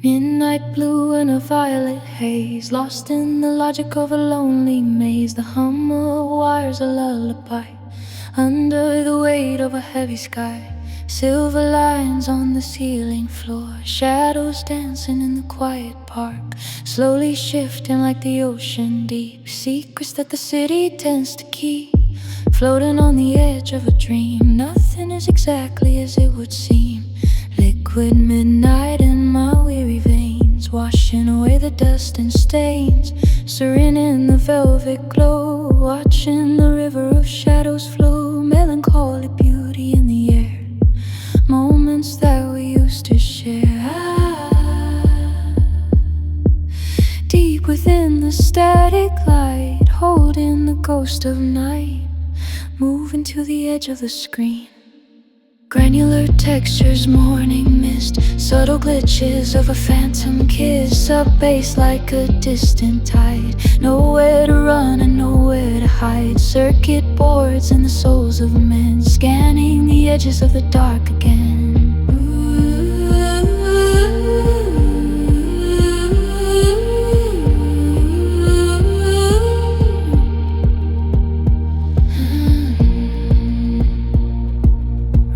Midnight blue in a violet haze, lost in the logic of a lonely maze. The hum of wires a lullaby, under the weight of a heavy sky. Silver lines on the ceiling floor, shadows dancing in the quiet park, slowly shifting like the ocean deep. Secrets that the city tends to keep, floating on the edge of a dream. Nothing is exactly as it would seem. Liquid midnight in my weary veins, washing away the dust and stains. Serene in the velvet glow, watching the river of shadows flow. Melancholy beauty in the air, moments that we used to share. Deep within the static light, holding the ghost of night, moving to the edge of the screen. Granular textures, morning mist, subtle glitches of a phantom kiss. Up bass like a distant tide, nowhere to run and nowhere to hide. Circuit boards in the souls of men, scanning the edges of the dark again.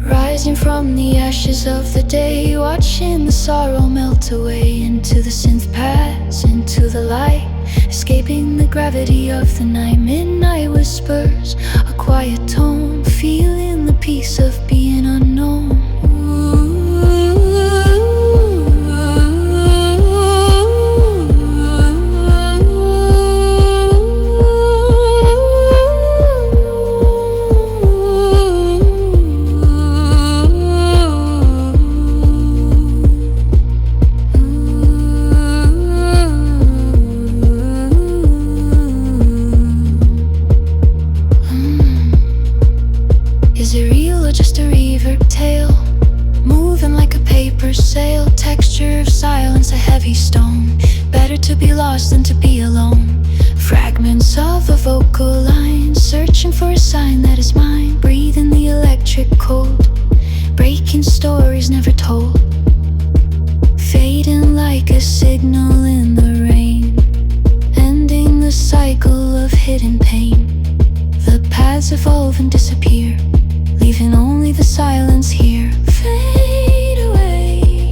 Rising from the ashes of the day, watching the sorrow melt away into the synth paths, into the light, escaping the gravity of the night. Midnight whispers, a quiet tone, feeling the peace of being unknown. Is it real or just a reverb tale? Moving like a paper sail, texture of silence, a heavy stone. Better to be lost than to be alone. Fragments of a vocal line, searching for a sign that is mine. Breathing the electric cold, breaking stories never told. Fading like a signal in the rain, ending the cycle of hidden pain. The paths evolve and disappear, leaving only the silence here. Fade away.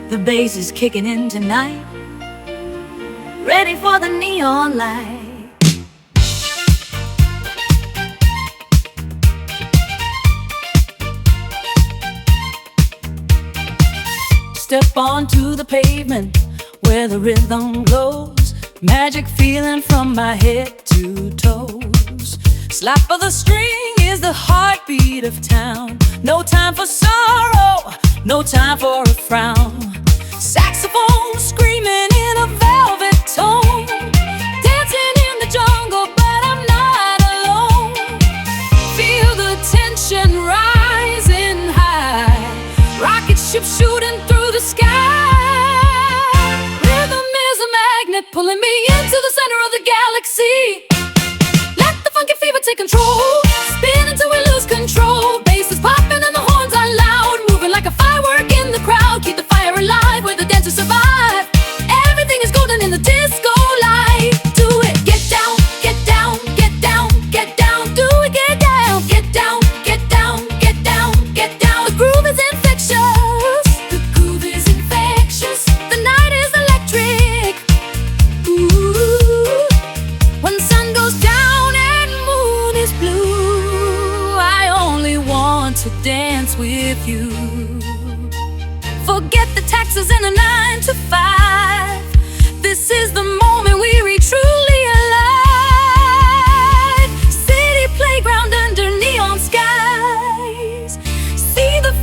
The bass is kicking in tonight, ready for the neon light. Step onto the pavement where the rhythm glows, magic feeling from my head to toes. Slap of the string is the heartbeat of town. No time for sorrow, no time for a frown. Saxophone screaming in a velvet tone, dancing in the jungle, but I'm not alone. Feel the tension rising high, rocket ship shooting through the sky. Rhythm is a magnet pulling me into the center of the galaxy. Let the funky fever take control, spin until we lose control. Bass is popping and the horns are loud, moving like a firework in the crowd. Keep the fire alive where the dancers survive. Everything is golden in the disco light. Do it, get down, get down, get down, get down. Do it, get down, get down, get down, get down, get down. The groove is infectious, the groove is infectious. The night is electric. Ooh. When sun goes down and moon is blue, I only want to dance with you. Forget the taxes and the 9 to 5. This is the moment we reach truly alive. City playground under neon skies. See the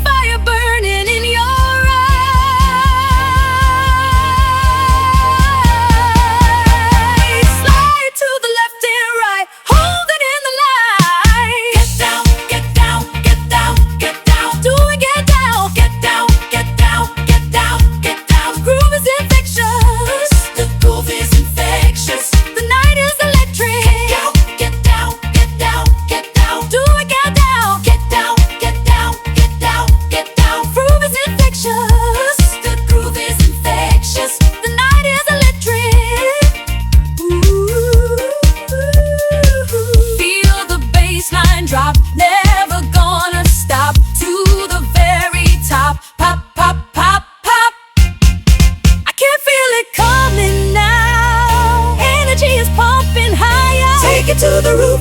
it to the roof.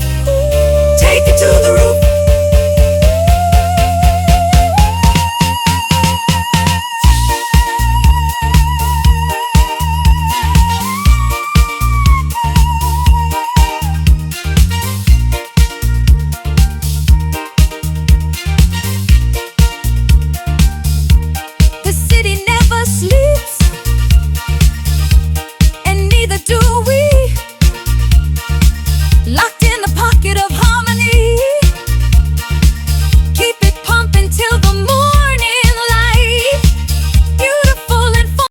Take it to the roof.